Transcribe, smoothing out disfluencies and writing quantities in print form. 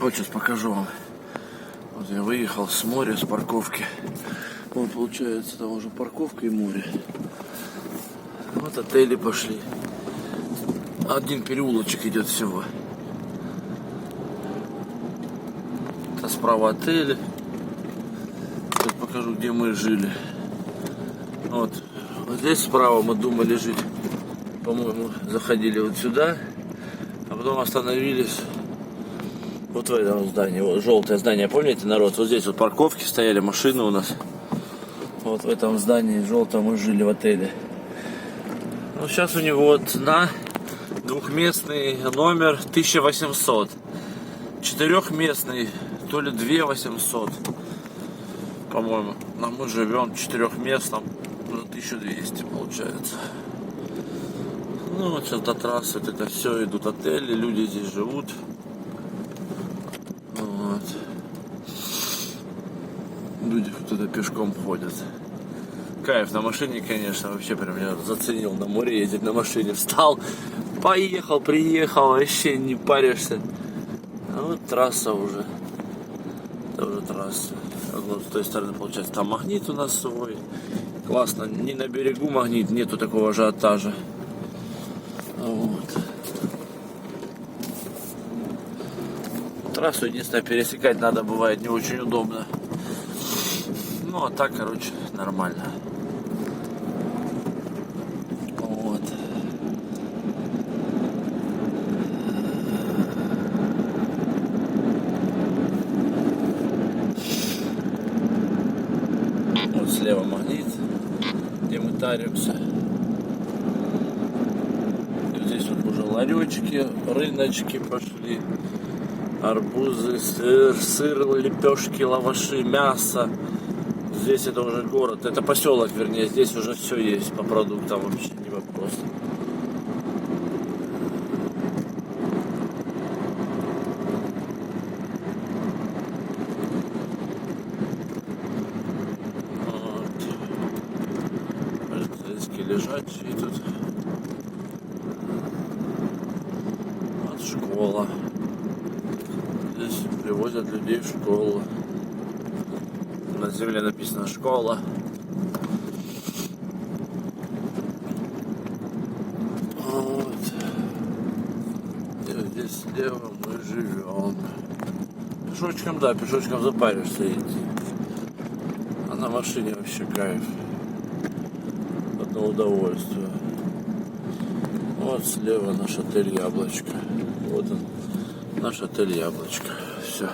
Вот сейчас покажу вам. Вот я выехал с моря, с парковки. Вот получается там уже парковка и море. Вот отели пошли. Один переулочек идет всего. Это справа отели. Сейчас покажу, где мы жили. Вот здесь справа мы думали жить. По-моему, заходили вот сюда. А потом остановились вот в этом здании. Вот желтое здание, помните, народ? Вот здесь вот парковки стояли, машины у нас. Вот в этом здании желтом мы жили в отеле. Ну, сейчас у него цена двухместный номер 1800. Четырехместный то ли 2800, по-моему. Но мы живем в четырехместном, уже 1200 получается. Ну вот сейчас до трассы вот это все идут отели, люди здесь живут. Вот. Люди туда пешком ходят. Кайф на машине, конечно, вообще прям я заценил на море ездить на машине. Встал, поехал, приехал, вообще не паришься. А вот трасса уже. Это уже трасса. Вот с той стороны получается там магнит у нас свой. Классно, не на берегу магнит, нету такого ажиотажа. Вот. Трассу единственное пересекать надо, бывает не очень удобно. Ну а так, короче, нормально. Вот. Вот слева магнит, где мы таримся. И здесь вот уже ларечки, рыночки пошли. Арбузы, сыр, лепешки, лаваши, мясо. Здесь это уже город, это поселок, вернее, здесь уже все есть по продуктам, вообще не вопрос. Вот. Полицейские лежачие тут. Вот школа. Здесь привозят людей в школу. На земле написано школа. Вот. И здесь слева мы живем. Пешочком, да, пешочком запаришься идти. А на машине вообще кайф. Одно удовольствие. Вот слева наш отель Яблочко. Вот он, наш отель Яблочко. Все.